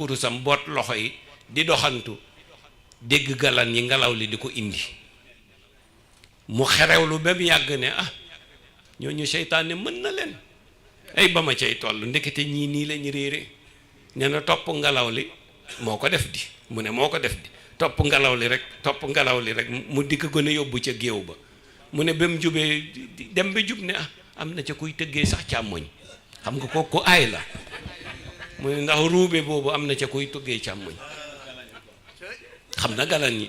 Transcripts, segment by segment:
kurusam boot loxo yi di doxantu dégg galan yi ngelaw li di ko indi mu xerewlu ba mu yàgg ne ñooñu seytaane mën na leen ay ba ma cay toll ndekete ñii nii lañ réere nee na topp ngelaw li moo ko def di mu ne moo ko def di topp ngelaw li rek mu dikk gën a yóbbu ca géew ba mu ne ba mu jubee dem ba jub ne am na ca kuy tëggee sax càmmoñ xam nga ko aay la mu ne ndax ruube boobu am na ca kuy tëggee càmmoñ xam na galan ñi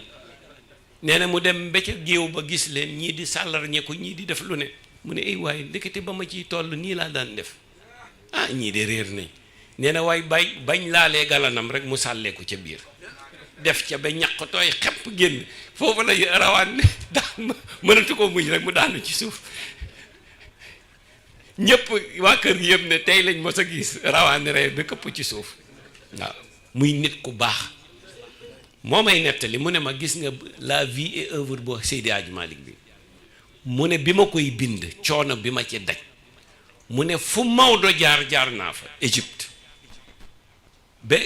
nee na mu dem ba ca géew ba gis leen ñii di sàllar ñeku ñii di def lu ne mu ne ay waaye ndekete ba ma ciy toll nii laa daan def ñii de réer nañ nee na waaye bañ laalee galanam rek mu sàlleeku ca biir def ca ba ñaq tooy xepp génn foofu la rawaan ne daa mënatu ko muñ rek mu daanu ci suuf ñëpp waa kër gi yëpp ne tey lañ mos a gis rawaan ree ba këpp ci suuf waaw muy nit ku baax moo may nettali mu ne ma gis nga la vie et œuvre boo Seydi Hadji Malick bi mu ne bi ma koy bind coono bi ma ci daj mu ne fu Maodo jaar naa fa Égypte ba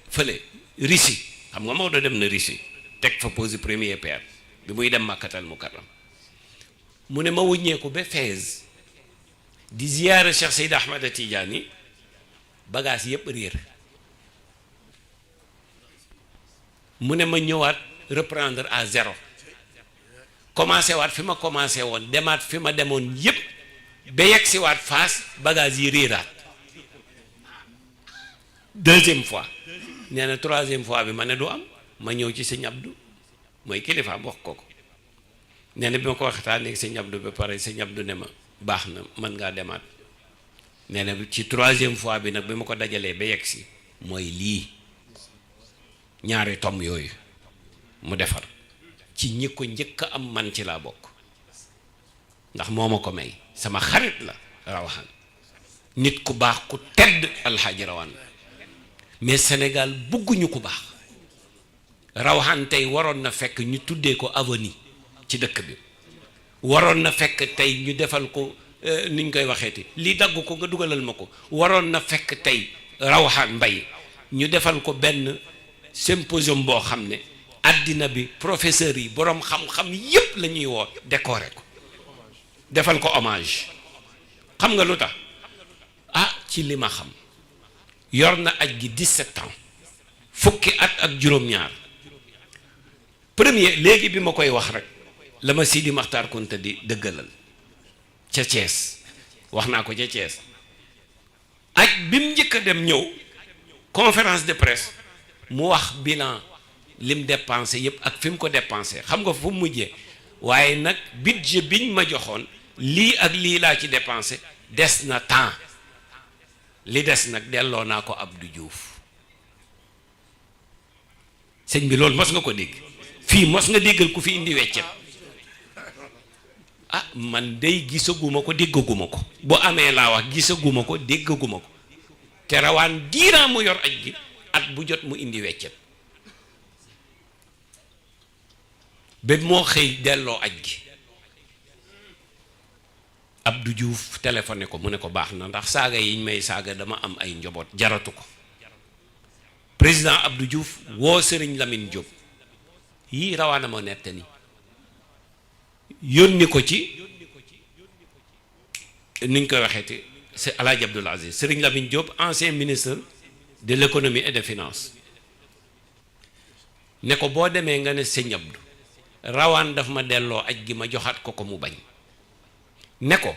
fële Russie xam nga Maodo dem na Russie teg fa pose premier pierre bi muy dem Makkatal Mukarram mu ne ma wuññeeku ba Fès di ziyaara Cheikh Seydi Ahmad Tidiane bagage yëpp réer mu ne ma ñëwaat reprendre à zéro commencé waat fi ma commencé woon demaat fi ma demoon yëpp ba yegg si waat Fass bagage yi réeraat deuxième fois nee na troisième fois bi ma ne du am ma ñëw ci sëñ Abdou mooy kilifa wax ko nee na bi ma ko waxtaanee ak sëñ Abdou ba pare sëñ Abdou ne ma baax na mën ngaa demaat nee na ci troisième fois bi nag bi ma ko dajalee ba yegg si mooy lii ñaari tom yooyu mu defar ci ñi ko njëkk a am man ci laa bokk ndax moo ma ko may sama xarit la Rawane nit ku baax ku tedd alxaaji Rawane mais Sénégal bëgguñu ku baax Rawane tey waroon na fekk ñu tuddee ko avenue ci dëkk bi waroon na fekk tey ñu defal ko niñ koy waxeeti lii dagg ko nga dugalal ma ko waroon na fekk tey Rawane Mbaye ñu defal ko benn symposium boo xam ne àddina bi professeurs yi boroom xam-xam yépp la ñuy woo décorer ko defal ko hommage xam nga lu tax ci li ma xam yor na aj gi 17 ans fukki at ak juróom-ñaar premier léegi bi ma koy wax rek la ma Sidi Maxtaar Kunta di dëggalal ca Thiès wax naa ko ca Thiès aj bi mu njëkk a dem ñëw conférence de presse mu wax bilan lim dépensé yëpp ak fi mu ko dépensé xam nga fu mu mujjee waaye nag budget biñ ma joxoon lii ak lii laa ci dépensé des na temps li des nag delloo naa ko Abdou Diouf sëñ bi loolu mos nga ko dégg fii mos nga déggal ku fi indi weccet man day gisaguma ko déggaguma ko bu amee laa wax gisaguma ko déggaguma ko te Rawaan diiraa mu yor aj gi at bu jot mu indi weccet ba moo xëy delloo aj gi Abdou Diouf téléphoné ko mu ne ko baax na ndax saaga yiñ may saaga dama am ay njaboot jaratu ko président Abdou Diouf woo Serigne Lamine Diop yii Rawane moo nettali yónni ko ci niñ koy waxeeti c'est Alaaji Abdoul Aziz Serigne Lamine Diop ancien ministre de l'économie et des finances ne ko boo demee nga ne sëñ Abdou Rawaan daf ma delloo aj gi ma joxaat ko mu bañ ne ko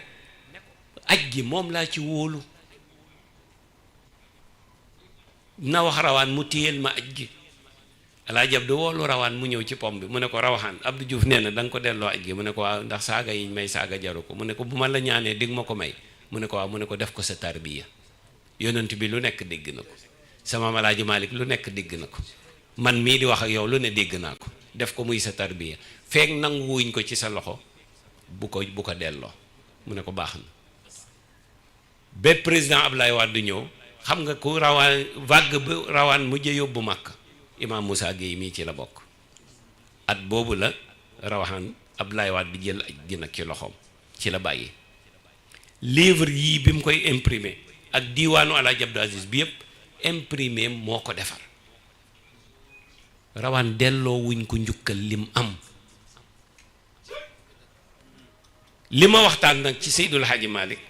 aj gi moom laa ci wóolu na wax Rawaan mu téyel ma aj gi Alaaji Abdou woolu Rawaan mu ñëw ci pom bi mu ne ko Rawaan Abdou Diouf nee na da nga ko delloo aj gi mu ne ko waaw ndax saaga yiñ may saaga jaru ko mu ne ko bu ma la ñaanee dig ma ko may mu ne ko waaw mu ne ko def ko sa tarbiya yonent bi lu nekk dégg na ko sama Alaaji Malick lu nekk dégg na ko man mii di wax ak yow lu ne dégg naa ko def ko muy sa tarbiya feek nangu wuñ ko ci sa loxo bu ko delloo mu ne ko baax na ba président Ablaye Wade ñëw xam nga ku Rawaan vague bu Rawaan mujj yóbbu Makka Imam Moussa Gueye mii ci la bokk at boobu la Rawaan Ablaye Wade di jël aj gi nag ci loxoom ci la bàyyi livre yii bi mu koy imprimer ak diiwaanu Alaaji Abdou Aziz bi yëpp imprimé moo ko defar rawaan delloo wuñ ko njukkal lim am li ma waxtaan nag ci Seydul Hadji Malick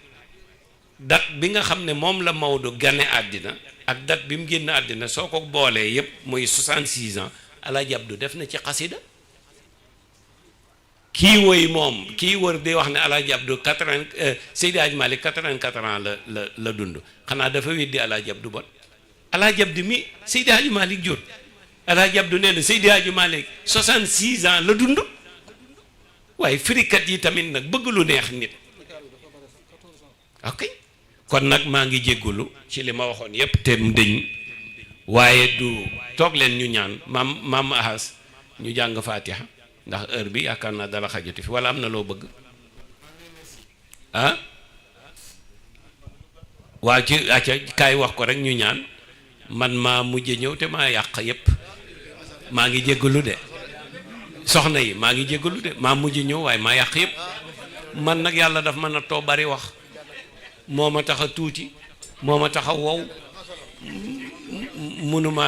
date bi nga xam ne moom la Maodo gane àddina ak date bi mu génn àddina soo ko boolee yépp muy 66 ans Alaaji Abdu def na ci xasida kii woy moom kii wër di wax ne Alaaji Abdu 80 Seydi Hadji Malick 84 ans la dund xanaa dafa weddi Alaaji Abdu bon Alaaji Abdu mi Seydi Hadji Malick jur Alaaji Abdu nee na Seydi Hadji Malick 66 ans la dund waaye firikat yi tamit nag bëgg lu neex nit ok kon nag maa ngi jéggulu ci li ma waxoon yépp te mu dëñ waaye du toog leen ñu ñaan maam ahas ñu jàng fatiha ndax heure bi yaakaar naa dala xajati fi wala am na loo bëgg ah waa ci acca kaay wax ko rek ñu ñaan man maa mujje ñëw te maa yàq yépp maa ngi jéggalu de soxna yi maa ngi jéggalu de maa mujj ñëw waaye maa yàq yépp man nag yàlla daf mën a too bari wax moo ma tax a tuuti moo ma tax a wow munuma